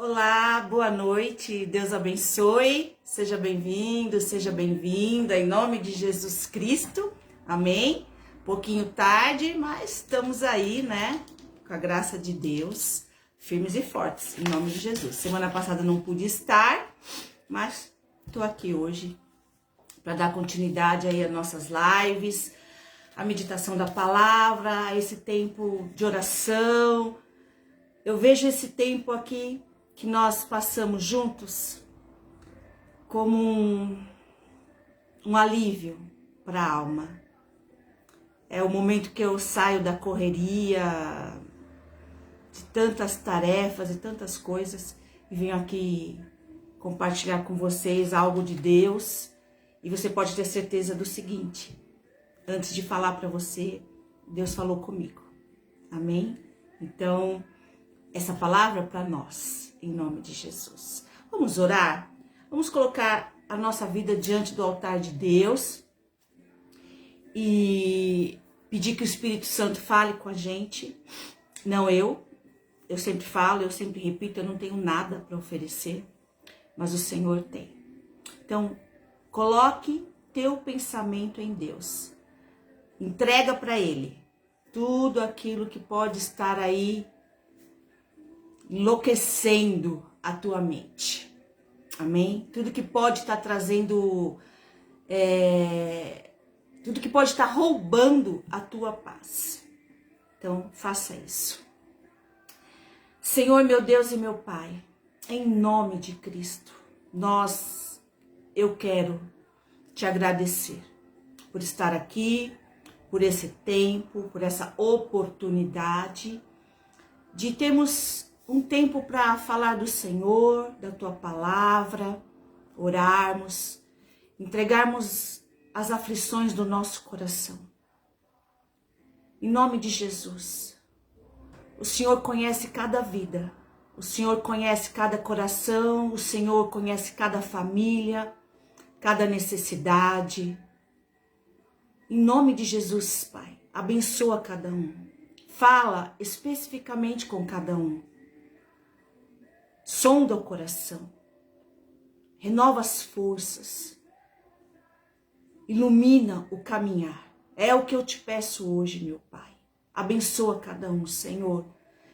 Olá, boa noite, Deus abençoe, seja bem-vindo, seja bem-vinda, em nome de Jesus Cristo, amém? Pouquinho tarde, mas estamos aí, né, com a graça de Deus, firmes e fortes, em nome de Jesus. Semana passada não pude estar, mas estou aqui hoje para dar continuidade aí às nossas lives, a meditação da palavra, esse tempo de oração. Eu vejo esse tempo aqui que nós passamos juntos como um alívio para a alma. É o momento que eu saio da correria, de tantas tarefas e tantas coisas, e venho aqui compartilhar com vocês algo de Deus. E você pode ter certeza do seguinte: antes de falar para você, Deus falou comigo. Amém? Então, essa palavra é para nós, em nome de Jesus. Vamos orar? Vamos colocar a nossa vida diante do altar de Deus e pedir que o Espírito Santo fale com a gente. Não eu sempre falo, eu sempre repito, eu não tenho nada para oferecer, mas o Senhor tem. Então, coloque teu pensamento em Deus. Entrega para Ele tudo aquilo que pode estar aí enlouquecendo a tua mente, amém? Tudo que pode estar trazendo, tudo que pode estar roubando a tua paz. Então, faça isso. Senhor, meu Deus e meu Pai, em nome de Cristo, eu quero te agradecer por estar aqui, por esse tempo, por essa oportunidade de termos um tempo para falar do Senhor, da tua palavra, orarmos, entregarmos as aflições do nosso coração. Em nome de Jesus, o Senhor conhece cada vida, o Senhor conhece cada coração, o Senhor conhece cada família, cada necessidade. Em nome de Jesus, Pai, abençoa cada um. Fala especificamente com cada um. Sonda o coração, renova as forças, ilumina o caminhar. É o que eu te peço hoje, meu Pai. Abençoa cada um, Senhor.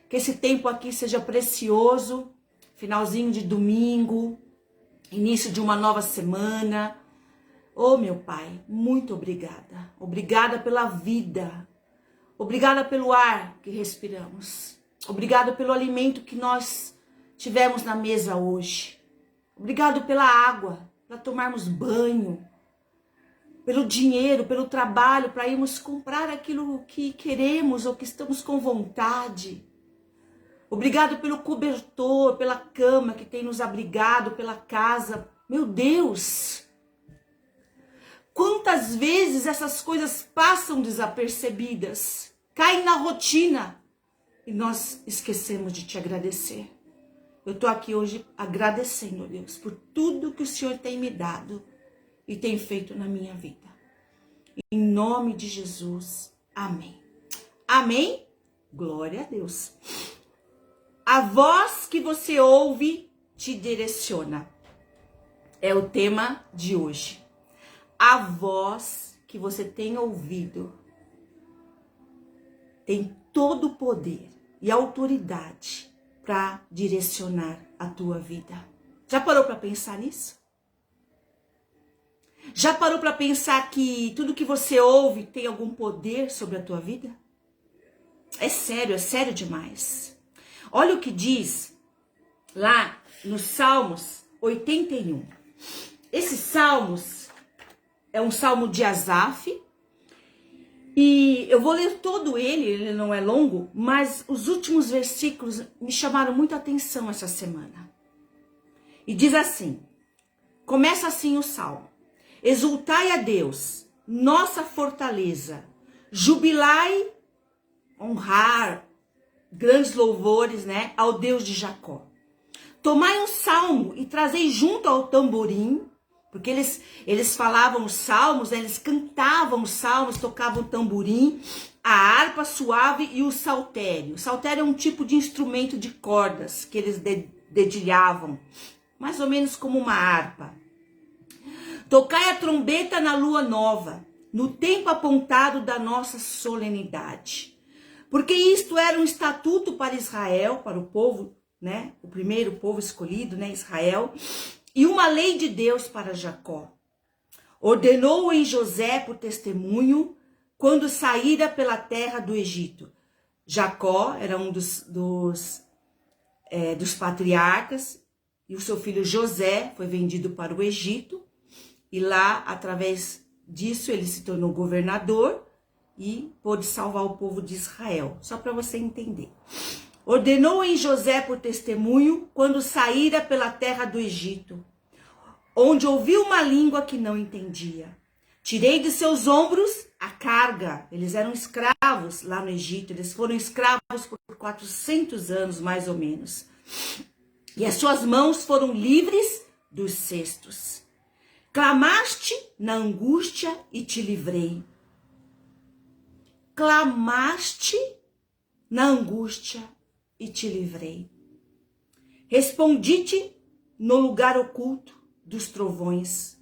Que esse tempo aqui seja precioso, finalzinho de domingo, início de uma nova semana. Oh, meu Pai, muito obrigada. Obrigada pela vida. Obrigada pelo ar que respiramos. Obrigada pelo alimento que nós tivemos na mesa hoje. Obrigado pela água, para tomarmos banho, pelo dinheiro, pelo trabalho, para irmos comprar aquilo que queremos ou que estamos com vontade. Obrigado pelo cobertor, pela cama que tem nos abrigado, pela casa. Meu Deus! Quantas vezes essas coisas passam desapercebidas, caem na rotina e nós esquecemos de te agradecer. Eu estou aqui hoje agradecendo, Deus, por tudo que o Senhor tem me dado e tem feito na minha vida. Em nome de Jesus, amém. Amém? Glória a Deus. A voz que você ouve te direciona. É o tema de hoje. A voz que você tem ouvido tem todo o poder e autoridade para direcionar a tua vida. Já parou para pensar nisso? Já parou para pensar que tudo que você ouve tem algum poder sobre a tua vida? É sério demais. Olha o que diz lá no Salmos 81. Esse Salmos é um salmo de Asaf. E eu vou ler todo ele não é longo, mas os últimos versículos me chamaram muita atenção essa semana. E diz assim, começa assim o salmo. Exultai a Deus, nossa fortaleza, jubilai, honrar, grandes louvores, né, ao Deus de Jacó. Tomai um salmo e trazei junto ao tamborim, porque eles falavam os salmos, né? Eles cantavam os salmos, tocavam o tamborim, a harpa suave e o saltério. O saltério é um tipo de instrumento de cordas que eles dedilhavam, mais ou menos como uma harpa. Tocai a trombeta na lua nova, no tempo apontado da nossa solenidade. Porque isto era um estatuto para Israel, para o povo, né? O primeiro povo escolhido, né? Israel. E uma lei de Deus para Jacó. Ordenou em José por testemunho, quando saíra pela terra do Egito. Jacó era um dos patriarcas, e o seu filho José foi vendido para o Egito, e lá, através disso, ele se tornou governador e pôde salvar o povo de Israel. Só para você entender. Ordenou em José por testemunho, quando saíra pela terra do Egito, onde ouviu uma língua que não entendia. Tirei de seus ombros a carga. Eles eram escravos lá no Egito. Eles foram escravos por 400 anos, mais ou menos. E as suas mãos foram livres dos cestos. Clamaste na angústia e te livrei. Clamaste na angústia e te livrei. Respondi-te no lugar oculto dos trovões.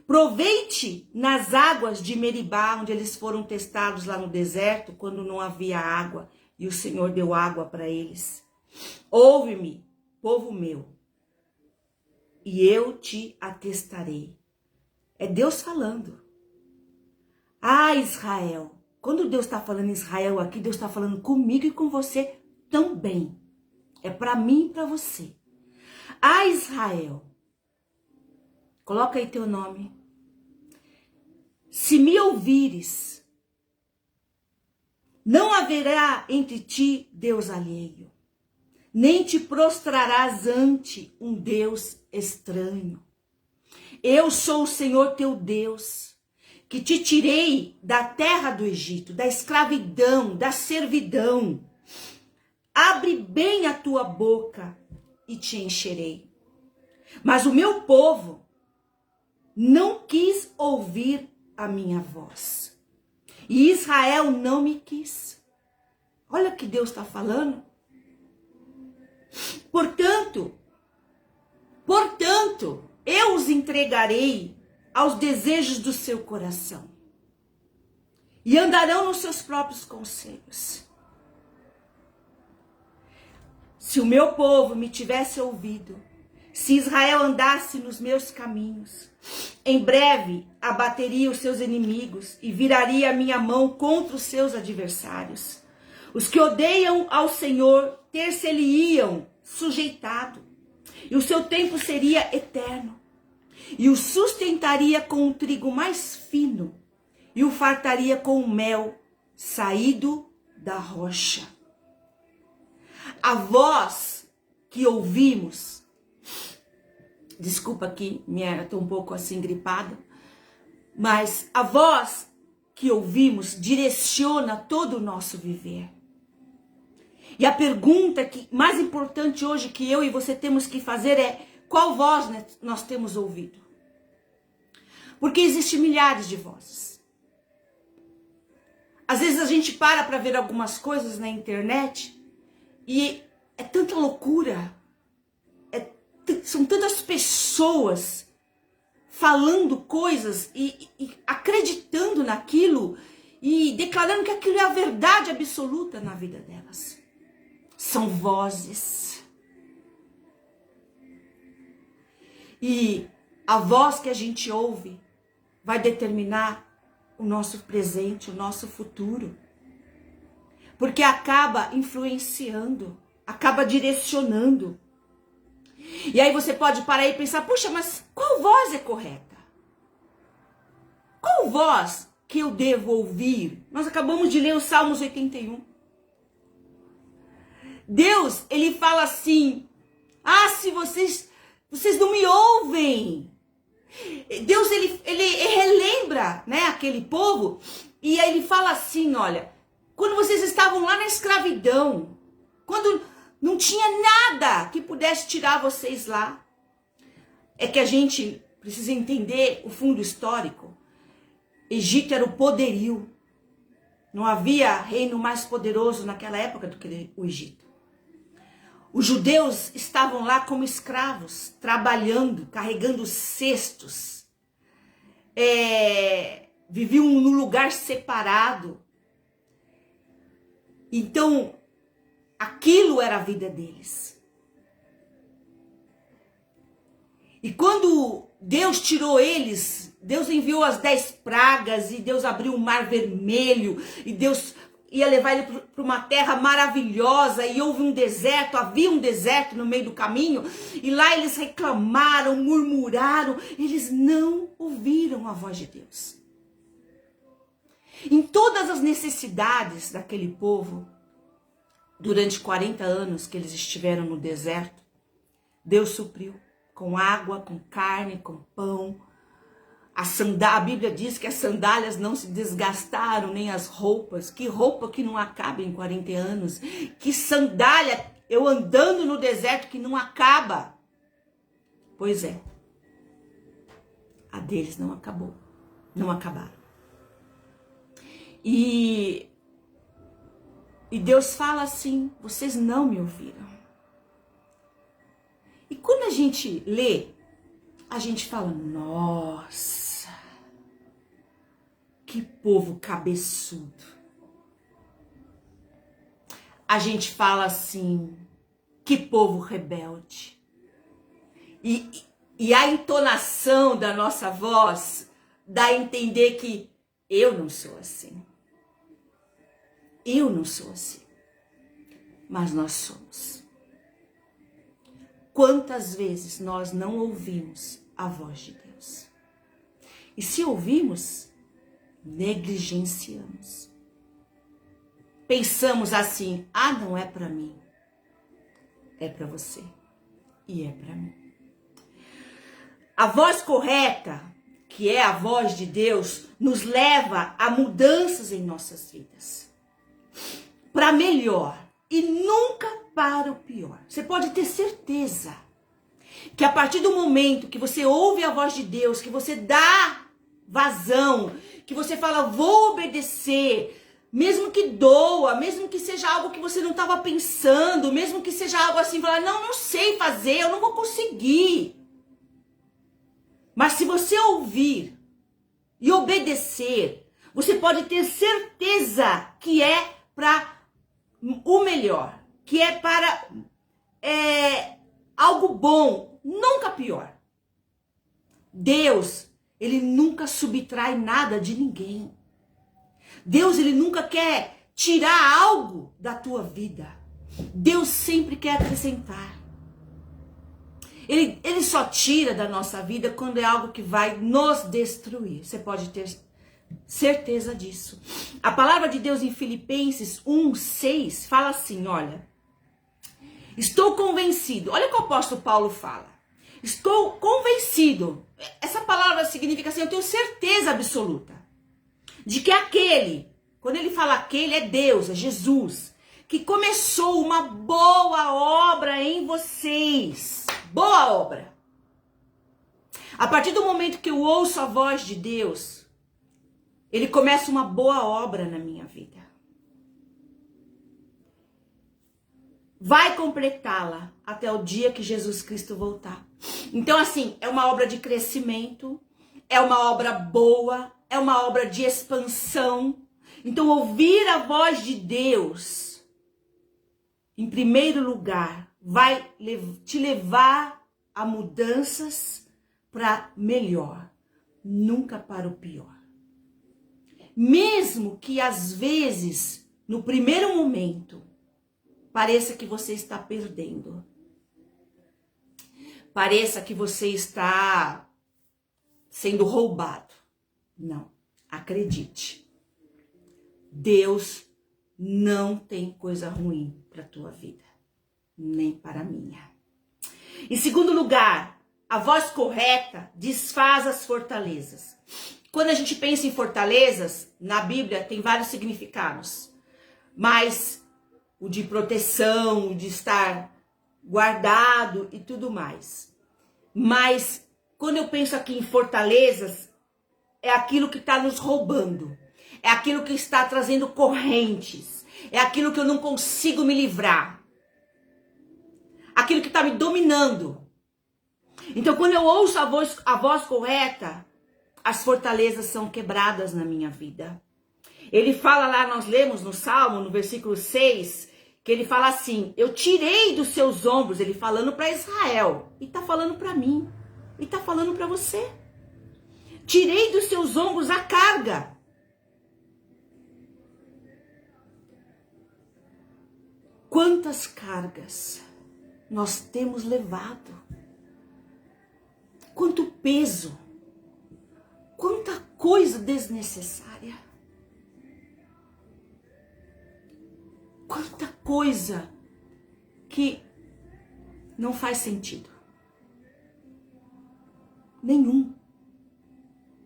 Provei-te nas águas de Meribá, onde eles foram testados lá no deserto, quando não havia água, e o Senhor deu água para eles. Ouve-me, povo meu, e eu te atestarei. É Deus falando. Ah, Israel. Quando Deus está falando em Israel aqui, Deus está falando comigo e com você também. É para mim e para você. Ah, Israel. Coloca aí teu nome. Se me ouvires, não haverá entre ti Deus alheio, nem te prostrarás ante um Deus estranho. Eu sou o Senhor teu Deus, que te tirei da terra do Egito, da escravidão, da servidão. Abre bem a tua boca e te encherei. Mas o meu povo não quis ouvir a minha voz. E Israel não me quis. Olha o que Deus está falando. Portanto, eu os entregarei aos desejos do seu coração. E andarão nos seus próprios conselhos. Se o meu povo me tivesse ouvido, se Israel andasse nos meus caminhos, em breve abateria os seus inimigos e viraria a minha mão contra os seus adversários. Os que odeiam ao Senhor ter-se-lhe-iam sujeitado, e o seu tempo seria eterno, e o sustentaria com o trigo mais fino, e o fartaria com o mel saído da rocha. A voz que ouvimos, desculpa aqui, estou um pouco assim gripada, mas a voz que ouvimos direciona todo o nosso viver. E a pergunta mais importante hoje que eu e você temos que fazer é: qual voz nós temos ouvido? Porque existem milhares de vozes. Às vezes a gente para ver algumas coisas na internet e é tanta loucura, são tantas pessoas falando coisas e acreditando naquilo e declarando que aquilo é a verdade absoluta na vida delas. São vozes. E a voz que a gente ouve vai determinar o nosso presente, o nosso futuro. Porque acaba influenciando, acaba direcionando. E aí você pode parar e pensar: puxa, mas qual voz é correta? Qual voz que eu devo ouvir? Nós acabamos de ler o Salmos 81. Deus, ele fala assim: ah, se vocês não me ouvem. Deus, ele relembra, né, aquele povo, e aí ele fala assim: olha, quando vocês estavam lá na escravidão, quando não tinha nada que pudesse tirar vocês lá. É que a gente precisa entender o fundo histórico. Egito era o poderio. Não havia reino mais poderoso naquela época do que o Egito. Os judeus estavam lá como escravos, trabalhando, carregando cestos. Viviam num lugar separado. Então, aquilo era a vida deles. E quando Deus tirou eles, Deus enviou as 10 pragas, e Deus abriu o mar vermelho, e Deus ia levar ele para uma terra maravilhosa, e houve um deserto, havia um deserto no meio do caminho, e lá eles reclamaram, murmuraram, eles não ouviram a voz de Deus. Em todas as necessidades daquele povo, durante 40 anos que eles estiveram no deserto, Deus supriu com água, com carne, com pão. A Bíblia diz que as sandálias não se desgastaram, nem as roupas. Que roupa que não acaba em 40 anos. Que sandália, eu andando no deserto, que não acaba. Pois é, a deles não acabou. Não acabaram. E Deus fala assim, vocês não me ouviram. E quando a gente lê, a gente fala, nossa, que povo cabeçudo. A gente fala assim, que povo rebelde. E a entonação da nossa voz dá a entender que eu não sou assim. Eu não sou assim. Mas nós somos. Quantas vezes nós não ouvimos a voz de Deus? E se ouvimos, negligenciamos. Pensamos assim, não é para mim. É para você. E é para mim. A voz correta, que é a voz de Deus, nos leva a mudanças em nossas vidas. Para melhor e nunca para o pior. Você pode ter certeza que a partir do momento que você ouve a voz de Deus, que você dá vazão, que você fala, vou obedecer, mesmo que doa, mesmo que seja algo que você não estava pensando, mesmo que seja algo assim, falar, não sei fazer, eu não vou conseguir. Mas se você ouvir e obedecer, você pode ter certeza que é para o melhor, que é para algo bom, nunca pior. Deus, ele nunca subtrai nada de ninguém. Deus, ele nunca quer tirar algo da tua vida. Deus sempre quer acrescentar. Ele só tira da nossa vida quando é algo que vai nos destruir. Você pode ter certeza disso. A palavra de Deus em Filipenses 1:6 fala assim, olha. Estou convencido. Olha o que o apóstolo Paulo fala. Estou convencido. Essa palavra significa assim, eu tenho certeza absoluta de que aquele, quando ele fala aquele, é Deus, é Jesus, que começou uma boa obra em vocês. Boa obra. A partir do momento que eu ouço a voz de Deus, ele começa uma boa obra na minha vida. Vai completá-la até o dia que Jesus Cristo voltar. Então, assim, é uma obra de crescimento, é uma obra boa, é uma obra de expansão. Então, ouvir a voz de Deus, em primeiro lugar, vai te levar a mudanças para melhor, nunca para o pior. Mesmo que às vezes, no primeiro momento, pareça que você está perdendo. Pareça que você está sendo roubado. Não, acredite. Deus não tem coisa ruim para a tua vida, nem para a minha. Em segundo lugar, a voz correta desfaz as fortalezas. Quando a gente pensa em fortalezas, na Bíblia tem vários significados, mas o de proteção, o de estar guardado e tudo mais. Mas quando eu penso aqui em fortalezas, é aquilo que está nos roubando, é aquilo que está trazendo correntes, é aquilo que eu não consigo me livrar. aquilo que está me dominando. Então, quando eu ouço a voz correta, as fortalezas são quebradas na minha vida. Ele fala lá, nós lemos no Salmo, no versículo 6, que ele fala assim, eu tirei dos seus ombros, ele falando para Israel, e está falando para mim, e está falando para você. Tirei dos seus ombros a carga. Quantas cargas nós temos levado? Quanto peso? Quanta coisa desnecessária? Quanta coisa que não faz sentido? Nenhum.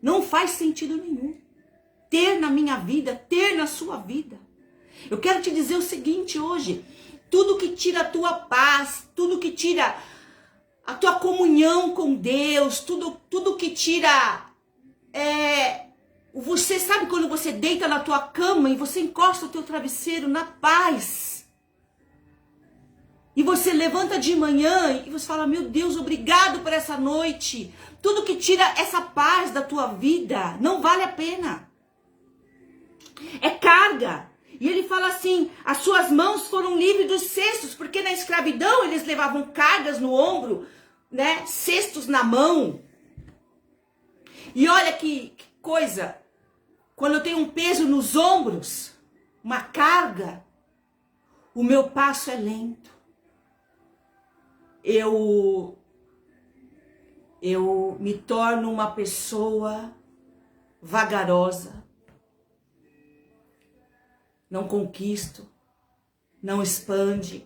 Não faz sentido nenhum. Ter na minha vida, ter na sua vida. Eu quero te dizer o seguinte hoje. Tudo que tira a tua paz, tudo que tira a tua comunhão com Deus, tudo que tira... Você sabe quando você deita na tua cama e você encosta o teu travesseiro na paz. E você levanta de manhã e você fala, meu Deus, obrigado por essa noite. Tudo que tira essa paz da tua vida não vale a pena. É carga. E ele fala assim, as suas mãos foram livres dos cestos, porque na escravidão eles levavam cargas no ombro, né? Cestos na mão. E olha que coisa, quando eu tenho um peso nos ombros, uma carga, o meu passo é lento. Eu me torno uma pessoa vagarosa. Não conquisto, não expande,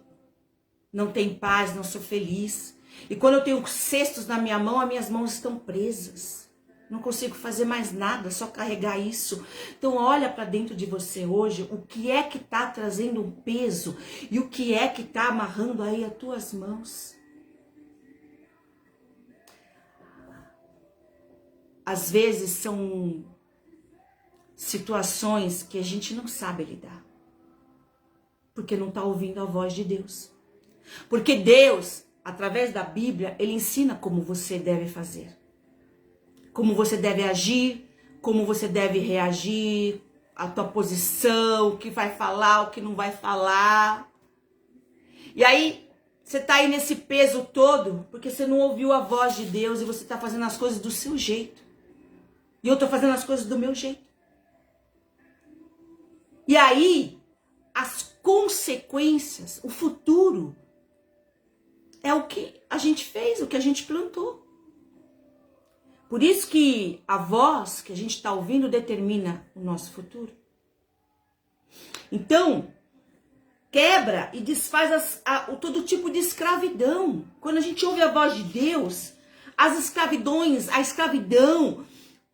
não tem paz, não sou feliz. E quando eu tenho cestos na minha mão, as minhas mãos estão presas. Não consigo fazer mais nada, só carregar isso. Então olha para dentro de você hoje, o que é que está trazendo um peso e o que é que está amarrando aí as tuas mãos. Às vezes são situações que a gente não sabe lidar. Porque não está ouvindo a voz de Deus. Porque Deus, através da Bíblia, Ele ensina como você deve fazer. Como você deve agir, como você deve reagir, a tua posição, o que vai falar, o que não vai falar. E aí, você está aí nesse peso todo, porque você não ouviu a voz de Deus e você está fazendo as coisas do seu jeito. E eu estou fazendo as coisas do meu jeito. E aí, as consequências, o futuro, é o que a gente fez, o que a gente plantou. Por isso que a voz que a gente está ouvindo determina o nosso futuro. Então, quebra e desfaz todo tipo de escravidão. Quando a gente ouve a voz de Deus, a escravidão,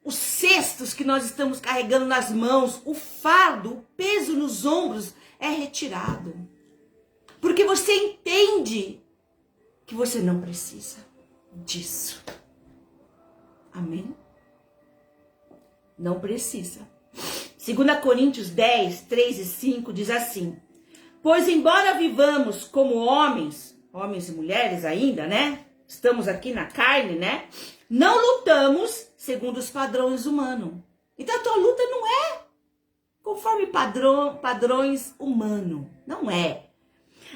os cestos que nós estamos carregando nas mãos, o fardo, o peso nos ombros é retirado. Porque você entende que você não precisa disso. Amém? Não precisa. 2 Coríntios 10, 3 e 5 diz assim: pois embora vivamos como homens e mulheres ainda, né? Estamos aqui na carne, né? Não lutamos segundo os padrões humanos. Então a tua luta não é conforme padrões humanos. Não é.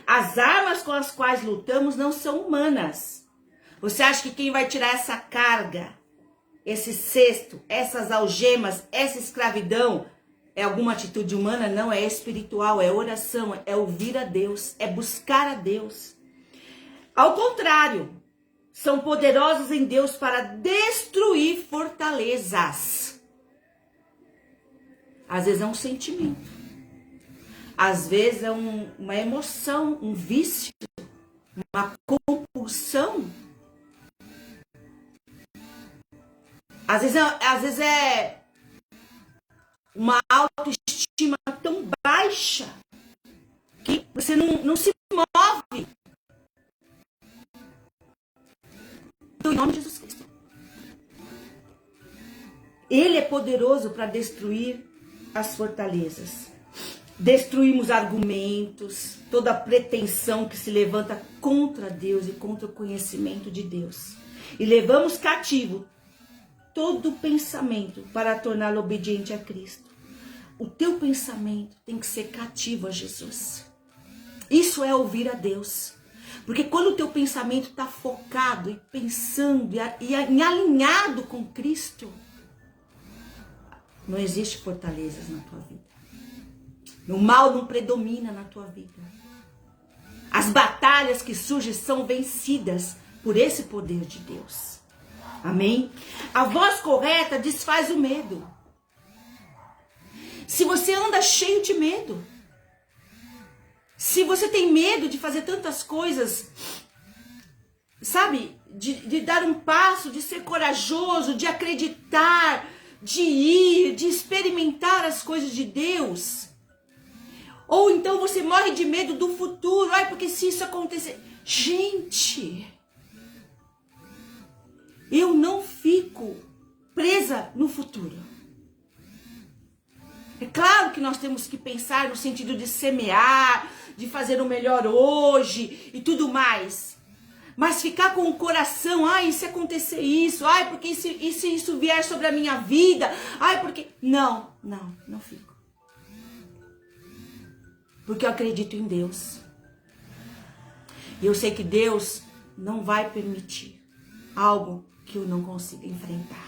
As armas com as quais lutamos não são humanas. Você acha que quem vai tirar essa carga, esse cesto, essas algemas, essa escravidão, é alguma atitude humana? Não, é espiritual, é oração, é ouvir a Deus, é buscar a Deus. Ao contrário, são poderosos em Deus para destruir fortalezas. Às vezes é um sentimento, às vezes é uma emoção, um vício, uma compulsão. Às vezes é uma autoestima tão baixa que você não se move. Em nome de Jesus Cristo. Ele é poderoso para destruir as fortalezas. destruímos argumentos, toda pretensão que se levanta contra Deus e contra o conhecimento de Deus. E levamos cativo todo pensamento para torná-lo obediente a Cristo. O teu pensamento tem que ser cativo a Jesus. Isso é ouvir a Deus. Porque quando o teu pensamento está focado e pensando e alinhado com Cristo, não existe fortalezas na tua vida. O mal não predomina na tua vida. As batalhas que surgem são vencidas por esse poder de Deus. Amém? A voz correta desfaz o medo. Se você anda cheio de medo, se você tem medo de fazer tantas coisas, sabe? De dar um passo, de ser corajoso, de acreditar, de ir, de experimentar as coisas de Deus. Ou então você morre de medo do futuro. Ai, porque se isso acontecer... Gente, eu não fico presa no futuro. É claro que nós temos que pensar no sentido de semear, de fazer o melhor hoje e tudo mais. Mas ficar com o coração, ai, e se acontecer isso? Ai, porque e se isso vier sobre a minha vida? Ai, porque... Não fico. Porque eu acredito em Deus. E eu sei que Deus não vai permitir algo que eu não consiga enfrentar.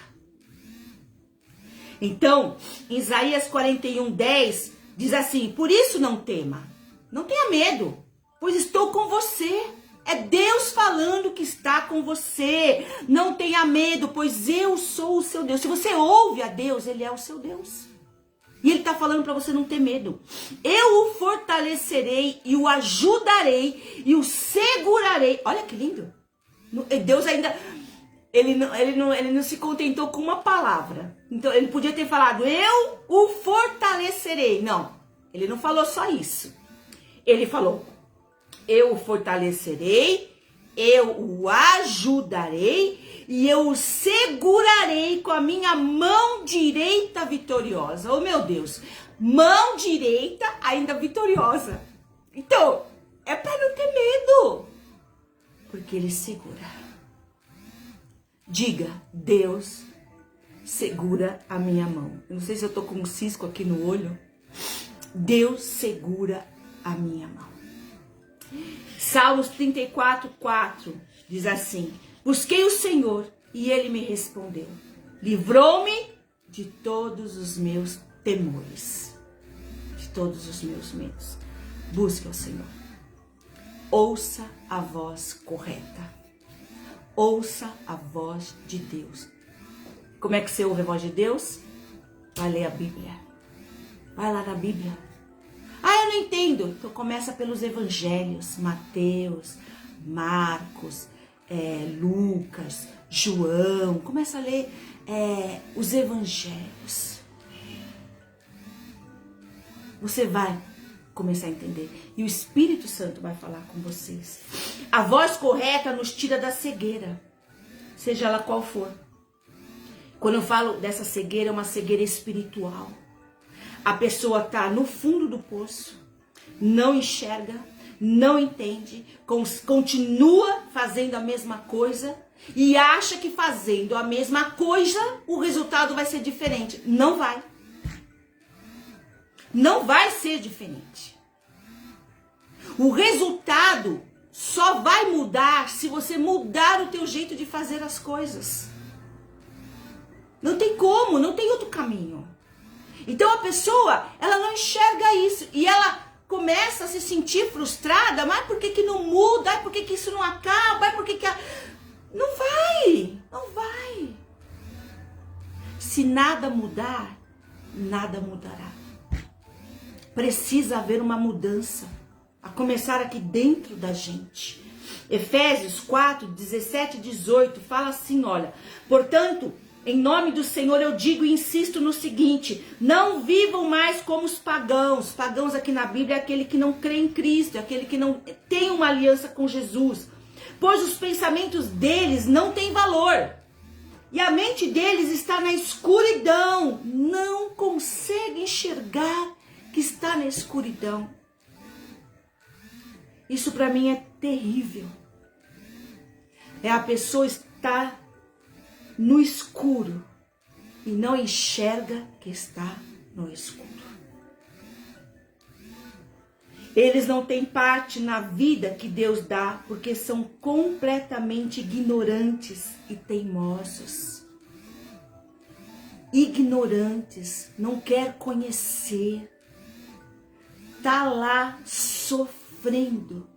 Então, em Isaías 41:10, diz assim: por isso não tema, não tenha medo, pois estou com você. É Deus falando que está com você. Não tenha medo, pois eu sou o seu Deus. Se você ouve a Deus, Ele é o seu Deus. E Ele está falando para você não ter medo. Eu o fortalecerei e o ajudarei e o segurarei. Olha que lindo. Deus ainda... Ele não se contentou com uma palavra. Então, ele podia ter falado, eu o fortalecerei. Não, ele não falou só isso. Ele falou, eu o fortalecerei, eu o ajudarei e eu o segurarei com a minha mão direita vitoriosa. Oh, meu Deus, mão direita ainda vitoriosa. Então, é para não ter medo, porque ele segura. Diga, Deus segura a minha mão. Eu não sei se eu tô com um cisco aqui no olho. Deus segura a minha mão. Salmos 34:4 diz assim: busquei o Senhor e Ele me respondeu. Livrou-me de todos os meus temores, de todos os meus medos. Busque o Senhor. Ouça a voz correta. Ouça a voz de Deus. Como é que você ouve a voz de Deus? Vai ler a Bíblia. Vai lá na Bíblia. Ah, eu não entendo. Então começa pelos evangelhos. Mateus, Marcos, Lucas, João. Começa a ler os evangelhos. Você vai começar a entender. E o Espírito Santo vai falar com vocês. A voz correta nos tira da cegueira, seja ela qual for. Quando eu falo dessa cegueira, é uma cegueira espiritual. A pessoa está no fundo do poço, não enxerga, não entende, continua fazendo a mesma coisa e acha que fazendo a mesma coisa o resultado vai ser diferente. Não vai. Não vai ser diferente. O resultado só vai mudar se você mudar o teu jeito de fazer as coisas. Não tem como, não tem outro caminho. Então a pessoa, ela não enxerga isso e ela começa a se sentir frustrada. Mas por que não muda? Por que isso não acaba? Por que Não vai, não vai. Se nada mudar, nada mudará. Precisa haver uma mudança, a começar aqui dentro da gente. Efésios 4, 17 e 18 fala assim, olha: portanto, em nome do Senhor eu digo e insisto no seguinte: não vivam mais como os pagãos. Pagãos aqui na Bíblia é aquele que não crê em Cristo, é aquele que não tem uma aliança com Jesus. Pois os pensamentos deles não têm valor. E a mente deles está na escuridão. Não consegue enxergar que está na escuridão. Isso para mim é terrível. É a pessoa estar no escuro e não enxerga que está no escuro. Eles não têm parte na vida que Deus dá porque são completamente ignorantes e teimosos. Ignorantes, não quer conhecer. Tá lá sofrendo.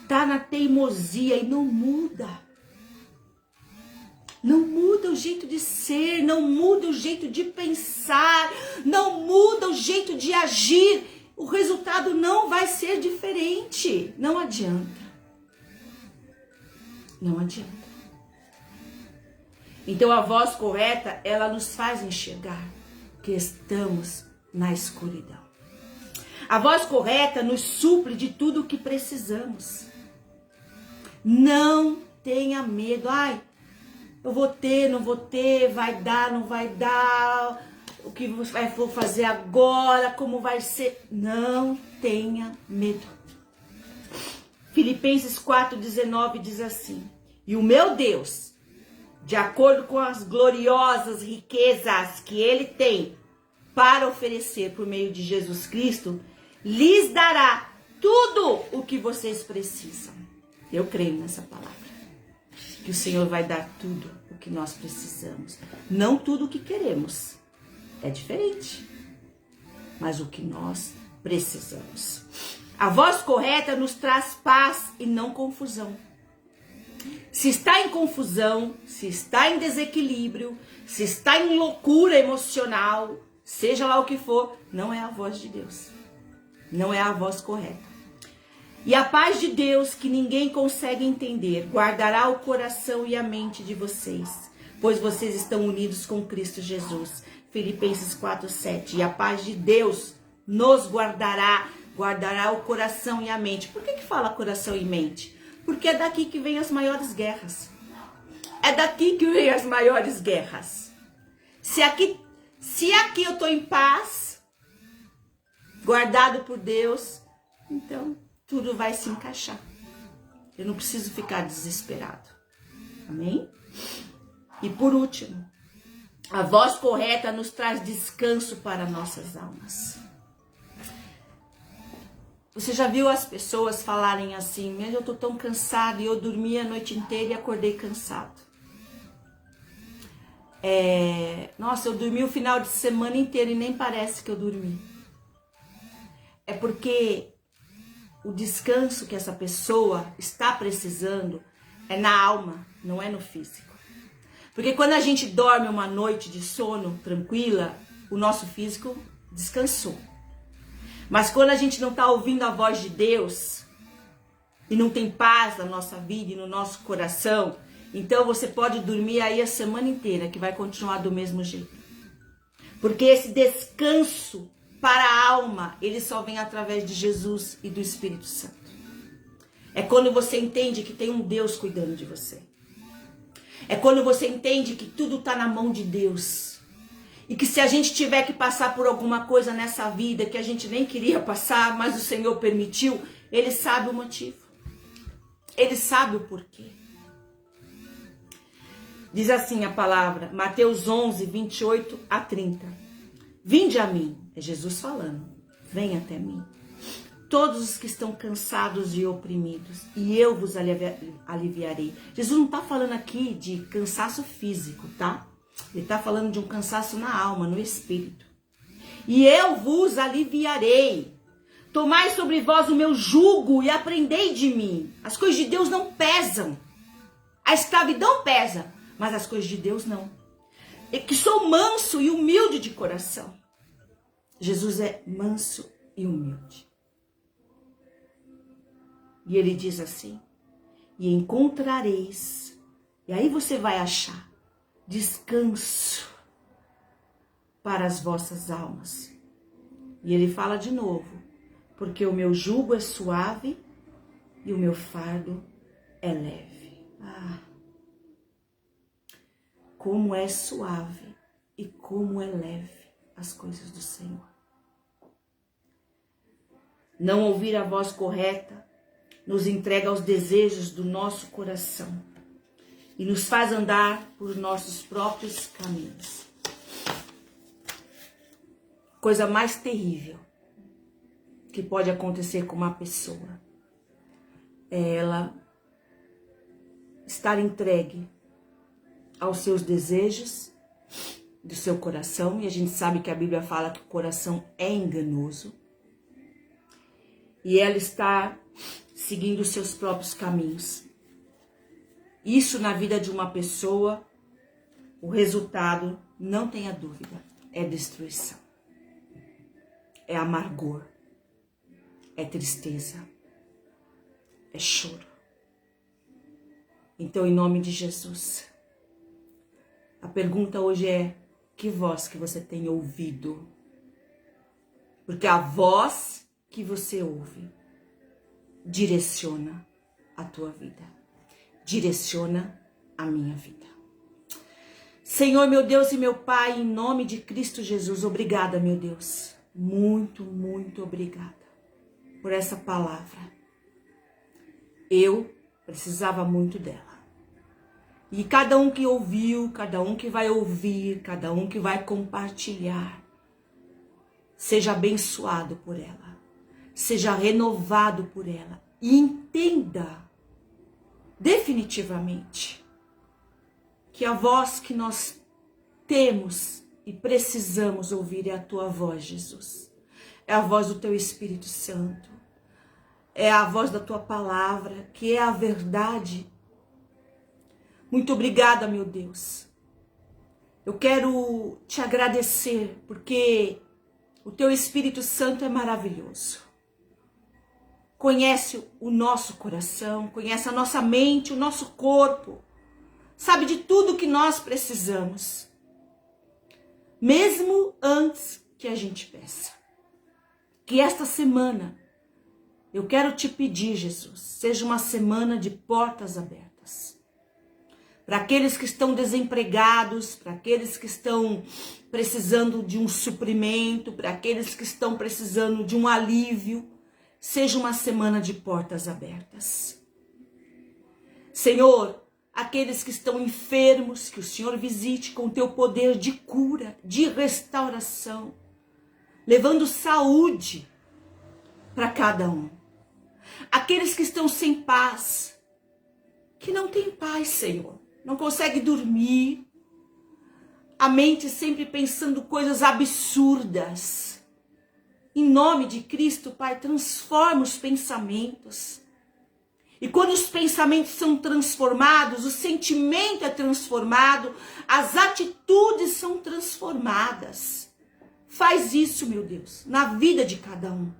Tá na teimosia e não muda. Não muda o jeito de ser, não muda o jeito de pensar, não muda o jeito de agir. O resultado não vai ser diferente. Não adianta. Não adianta. Então a voz correta, ela nos faz enxergar que estamos na escuridão. A voz correta nos supre de tudo o que precisamos. Não tenha medo. Ai, eu vou ter, não vou ter, vai dar, não vai dar, o que vou fazer agora, como vai ser. Não tenha medo. Filipenses 4,19 diz assim: e o meu Deus, de acordo com as gloriosas riquezas que Ele tem para oferecer por meio de Jesus Cristo, lhes dará tudo o que vocês precisam. Eu creio nessa palavra. Que o Senhor vai dar tudo o que nós precisamos. Não tudo o que queremos. É diferente. Mas o que nós precisamos. A voz correta nos traz paz e não confusão. Se está em confusão, se está em desequilíbrio, se está em loucura emocional, seja lá o que for, não é a voz de Deus. Não é a voz correta. E a paz de Deus, que ninguém consegue entender, guardará o coração e a mente de vocês, pois vocês estão unidos com Cristo Jesus. Filipenses 4:7. E a paz de Deus nos guardará o coração e a mente. Por que fala coração e mente? Porque é daqui que vem as maiores guerras. É daqui que vem as maiores guerras. Se aqui eu estou em paz, guardado por Deus, então tudo vai se encaixar. Eu não preciso ficar desesperado. Amém? E por último, a voz correta nos traz descanso para nossas almas. Você já viu as pessoas falarem assim: eu estou tão cansado e eu dormi a noite inteira e acordei cansado. Nossa, eu dormi o final de semana inteiro e nem parece que eu dormi. É porque o descanso que essa pessoa está precisando é na alma, não é no físico. Porque quando a gente dorme uma noite de sono tranquila, o nosso físico descansou. Mas quando a gente não está ouvindo a voz de Deus e não tem paz na nossa vida e no nosso coração, então você pode dormir aí a semana inteira que vai continuar do mesmo jeito. Porque esse descanso para a alma, ele só vem através de Jesus e do Espírito Santo. É quando você entende que tem um Deus cuidando de você. É quando você entende que tudo está na mão de Deus. E que se a gente tiver que passar por alguma coisa nessa vida que a gente nem queria passar, mas o Senhor permitiu, Ele sabe o motivo. Ele sabe o porquê. Diz assim a palavra, Mateus 11, 28 a 30. Vinde a mim, é Jesus falando, vem até mim. Todos os que estão cansados e oprimidos, e eu vos aliviarei. Jesus não está falando aqui de cansaço físico, tá? Ele está falando de um cansaço na alma, no espírito. E eu vos aliviarei. Tomai sobre vós o meu jugo e aprendei de mim. As coisas de Deus não pesam. A escravidão pesa, mas as coisas de Deus não. E que sou manso e humilde de coração. Jesus é manso e humilde. E ele diz assim, e encontrareis, e aí você vai achar, descanso para as vossas almas. E ele fala de novo, porque o meu jugo é suave e o meu fardo é leve. Ah, como é suave e como é leve. as coisas do Senhor. Não ouvir a voz correta nos entrega aos desejos do nosso coração e nos faz andar por nossos próprios caminhos. Coisa mais terrível que pode acontecer com uma pessoa é ela estar entregue aos seus desejos do seu coração, e a gente sabe que a Bíblia fala que o coração é enganoso, e ela está seguindo os seus próprios caminhos. Isso na vida de uma pessoa, o resultado, não tenha dúvida, é destruição, é amargor, é tristeza, é choro. Então, em nome de Jesus, a pergunta hoje é: que voz que você tem ouvido? Porque a voz que você ouve direciona a tua vida, direciona a minha vida. Senhor, meu Deus e meu Pai, em nome de Cristo Jesus, obrigada, meu Deus. Muito, muito obrigada por essa palavra. Eu precisava muito dela. E cada um que ouviu, cada um que vai ouvir, cada um que vai compartilhar, seja abençoado por ela, seja renovado por ela e entenda definitivamente que a voz que nós temos e precisamos ouvir é a tua voz, Jesus. É a voz do teu Espírito Santo. É a voz da tua palavra, que é a verdade. Muito obrigada, meu Deus. Eu quero te agradecer, porque o teu Espírito Santo é maravilhoso. Conhece o nosso coração, conhece a nossa mente, o nosso corpo. Sabe de tudo que nós precisamos. Mesmo antes que a gente peça. Que esta semana, eu quero te pedir, Jesus, seja uma semana de portas abertas. Para aqueles que estão desempregados, para aqueles que estão precisando de um suprimento, para aqueles que estão precisando de um alívio, seja uma semana de portas abertas. Senhor, aqueles que estão enfermos, que o Senhor visite com o teu poder de cura, de restauração, levando saúde para cada um. Aqueles que estão sem paz, que não tem paz, Senhor, não consegue dormir, a mente sempre pensando coisas absurdas. Em nome de Cristo, Pai, transforma os pensamentos. E quando os pensamentos são transformados, o sentimento é transformado, as atitudes são transformadas. Faz isso, meu Deus, na vida de cada um.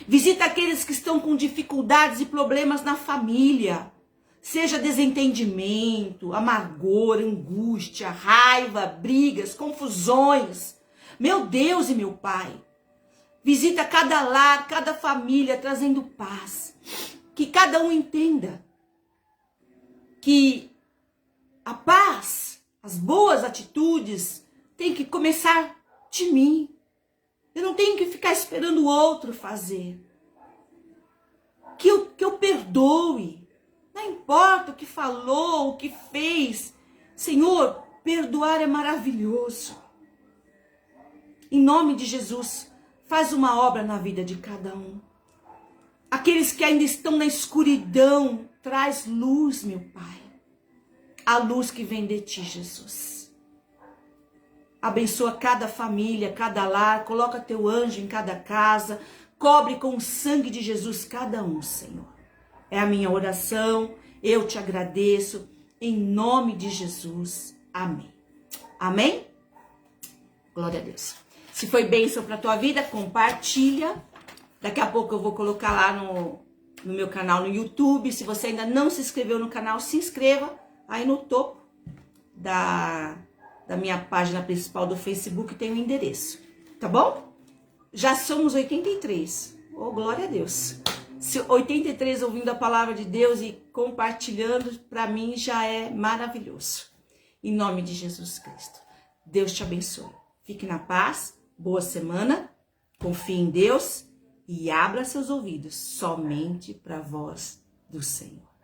Visita aqueles que estão com dificuldades e problemas na família. Seja desentendimento, amargor, angústia, raiva, brigas, confusões. Meu Deus e meu Pai, visita cada lar, cada família, trazendo paz. Que cada um entenda que a paz, as boas atitudes, tem que começar de mim. Eu não tenho que ficar esperando o outro fazer. Que eu perdoe. Não importa o que falou, o que fez. Senhor, perdoar é maravilhoso. Em nome de Jesus, faz uma obra na vida de cada um. Aqueles que ainda estão na escuridão, traz luz, meu Pai. A luz que vem de ti, Jesus. Abençoa cada família, cada lar, coloca teu anjo em cada casa, cobre com o sangue de Jesus cada um, Senhor. É a minha oração, eu te agradeço, em nome de Jesus. Amém. Amém? Glória a Deus. Se foi bênção para a tua vida, compartilha. Daqui a pouco eu vou colocar lá no meu canal no YouTube. Se você ainda não se inscreveu no canal, se inscreva. Aí no topo da minha página principal do Facebook tem o endereço. Tá bom? Já somos 83. Oh, glória a Deus. 83 ouvindo a palavra de Deus e compartilhando, para mim já é maravilhoso. Em nome de Jesus Cristo. Deus te abençoe. Fique na paz. Boa semana, confie em Deus e abra seus ouvidos somente para a voz do Senhor.